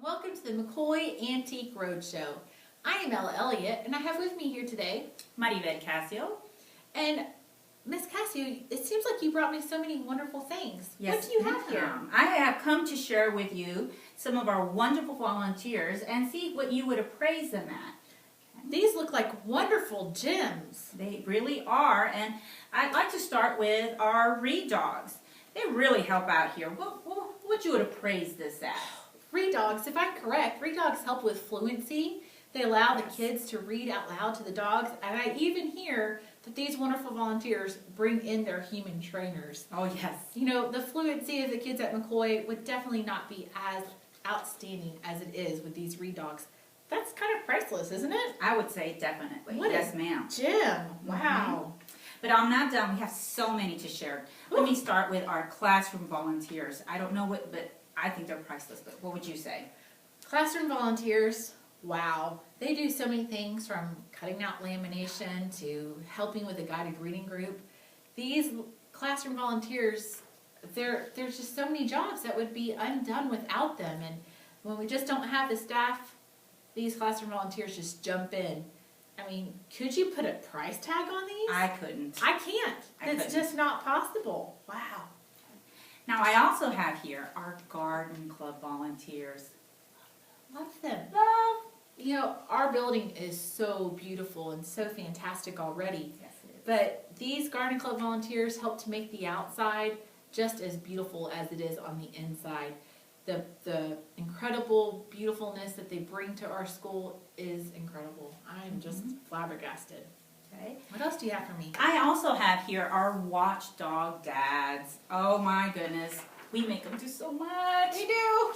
Welcome to the McCoy Antique Roadshow. I am Ella Elliott, and I have with me here today Maribel Casio. And Miss Casio, it seems like you brought me so many wonderful things. Yes, what do you have here? I have come to share with you some of our wonderful volunteers and see what you would appraise them at. These look like wonderful gems. They really are, and I'd like to start with our Read Dogs. They really help out here. What you would appraise this at? Read Dogs, if I'm correct, Read Dogs help with fluency. They allow the kids to read out loud to the dogs, and I even hear that these wonderful volunteers bring in their human trainers. Oh, yes. You know, the fluency of the kids at McCoy would definitely not be as outstanding as it is with these Read Dogs. That's kind of priceless, isn't it? I would say definitely. What yes, ma'am. Gem. Wow. But I'm not done. We have so many to share. Let me start with our classroom volunteers. I don't know what, but I think they're priceless. But what would you say? Classroom volunteers, wow. They do so many things, from cutting out lamination to helping with a guided reading group. These classroom volunteers, there's just so many jobs that would be undone without them. And when we just don't have the staff, these classroom volunteers just jump in. I mean, could you put a price tag on these? I couldn't. I can't. It's just not possible. Wow. Now, I also have here our garden club volunteers. Love them. Love. You know, our building is so beautiful and so fantastic already. Yes, it is. But these garden club volunteers help to make the outside just as beautiful as it is on the inside. The incredible beautifulness that they bring to our school is incredible. I'm just flabbergasted. Okay. What else do you have for me? I also have here our watchdog dads. Oh my goodness. We make them do so much. They do.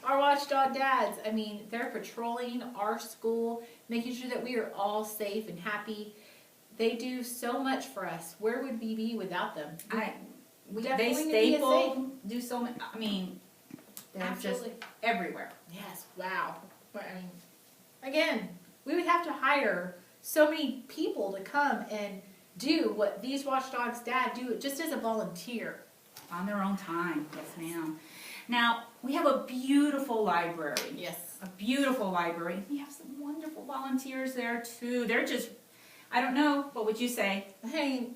Our watchdog dads. I mean, they're patrolling our school, making sure that we are all safe and happy. They do so much for us. Where would we be without them? They staple, do so much. I mean, they're Absolutely. just everywhere. Yes, wow. But, I mean, again, we would have to hire so many people to come and do what these watchdogs dad do just as a volunteer. On their own time. Yes, ma'am. Now, we have a beautiful library. Yes. A beautiful library. We have some wonderful volunteers there, too. They're just, I don't know, what would you say? I mean,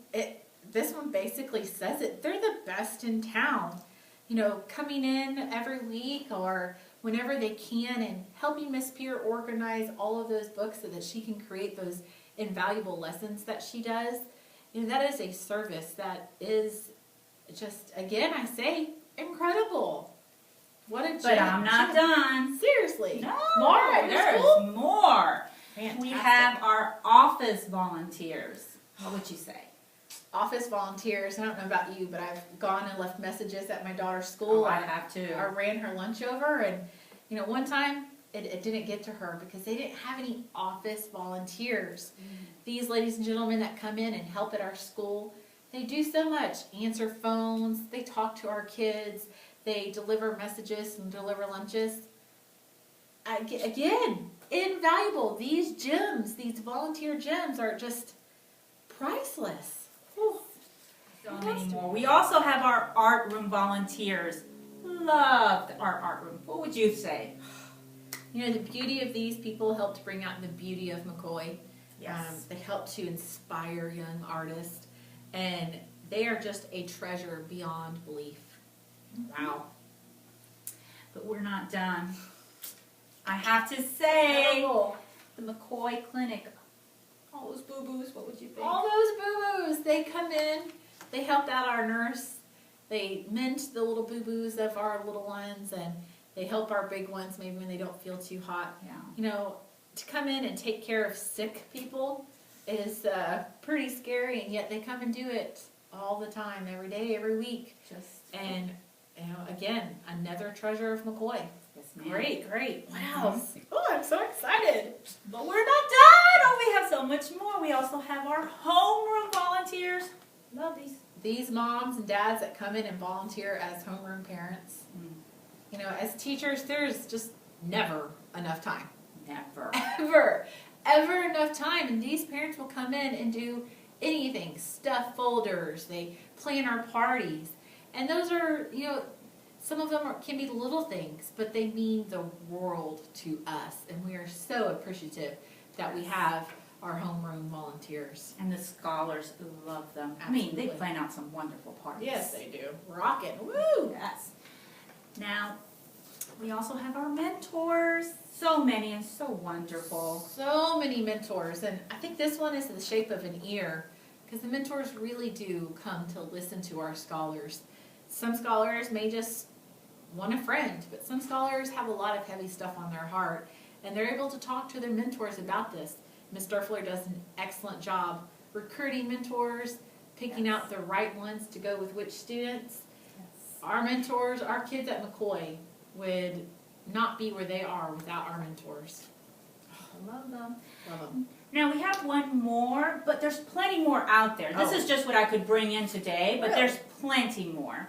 this one basically says it. They're the best in town. You know, coming in every week or whenever they can and helping Miss Pierre organize all of those books so that she can create those invaluable lessons that she does. You know, that is a service that is just, again, I say, incredible. What a gem. But I'm not done. Seriously. No, More at your there's school? more. Fantastic. We have our office volunteers. What would you say? Office volunteers. I don't know about you, but I've gone and left messages at my daughter's school. I have too. I ran her lunch over, and you know, one time it didn't get to her because they didn't have any office volunteers. These ladies and gentlemen that come in and help at our school, they do so much. Answer phones, they talk to our kids, they deliver messages and deliver lunches. Again, invaluable. These gems, these volunteer gems are just priceless. Whew. So many more. We also have our art room volunteers. Love our art room. What would you say? You know, the beauty of these people help to bring out the beauty of McCoy. Yes. They help to inspire young artists, and they are just a treasure beyond belief. Wow. But we're not done. I have to say, Incredible. the McCoy Clinic. All those boo-boos, what would you think? All those boo-boos, they come in, they help out our nurse, they mint the little boo-boos of our little ones, and they help our big ones maybe when they don't feel too hot. Yeah. You know, to come in and take care of sick people is pretty scary, and yet they come and do it all the time, every day, every week. And, you know, again, another treasure of McCoy. Yes, ma'am. Great. What else? Oh, I'm so excited. But we're not done. Oh, we have so much more. We also have our homeroom volunteers. Love these. These moms and dads that come in and volunteer as homeroom parents. You know, as teachers, there's just never enough time. Never. Ever enough time. And these parents will come in and do anything. Stuff folders. They plan our parties. And those are, you know, Some of them can be little things, but they mean the world to us, and we are so appreciative that we have our homeroom volunteers. And the scholars love them. I mean, they Absolutely. plan out some wonderful parties. Yes, they do. Rockin', woo! Yes. Now, we also have our mentors. So many and so wonderful. So many mentors, and I think this one is the shape of an ear, because the mentors really do come to listen to our scholars. Some scholars may just want a friend, but some scholars have a lot of heavy stuff on their heart, and they're able to talk to their mentors about this. Ms. Durfler does an excellent job recruiting mentors, picking out the right ones to go with which students. Our mentors, our kids at McCoy would not be where they are without our mentors. I love them. Love them. Now we have one more, but there's plenty more out there. This Oh. is just what I could bring in today, but Really? there's plenty more.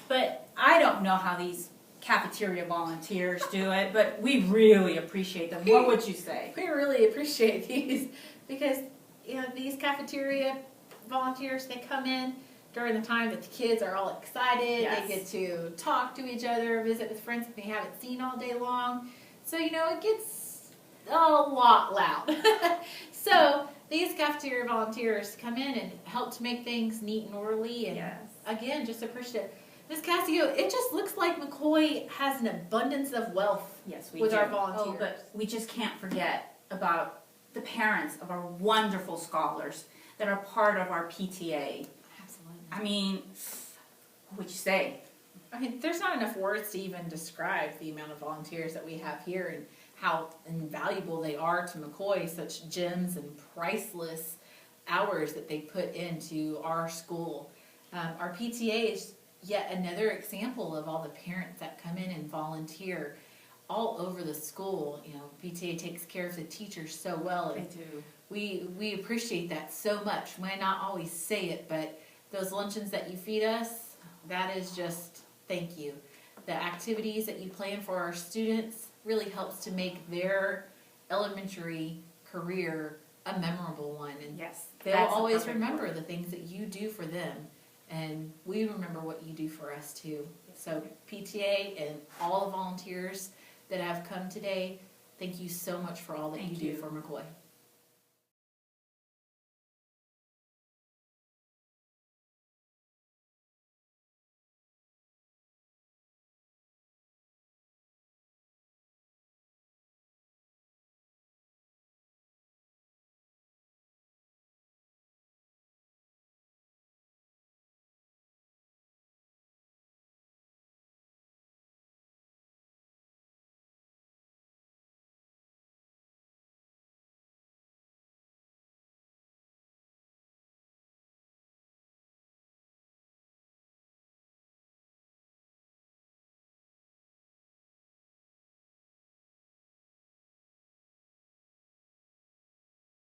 But I don't know how these cafeteria volunteers do it, but we really appreciate them. What would you say? We really appreciate these because these cafeteria volunteers, they come in during the time that the kids are all excited. Yes. They get to talk to each other, visit with friends that they haven't seen all day long. So, it gets a lot loud. So these cafeteria volunteers come in and help to make things neat and orderly, and again, just appreciative. Ms. Cassio, it just looks like McCoy has an abundance of wealth. Yes, we With do. our volunteers. Oh, but we just can't forget about the parents of our wonderful scholars that are part of our PTA. Absolutely. I mean, what would you say? I mean, there's not enough words to even describe the amount of volunteers that we have here and how invaluable they are to McCoy, such gems and priceless hours that they put into our school. Our PTA is yet another example of all the parents that come in and volunteer all over the school. PTA takes care of the teachers so well, and do. we appreciate that so much. We might not always say it, but those luncheons that you feed us, that is just thank you. The activities that you plan for our students really helps to make their elementary career a memorable one, and Yes. they'll that's the always perfect remember word. the things that you do for them, and we remember what you do for us too. So PTA and all the volunteers that have come today, thank you so much for all that Thank you do you. for McCoy.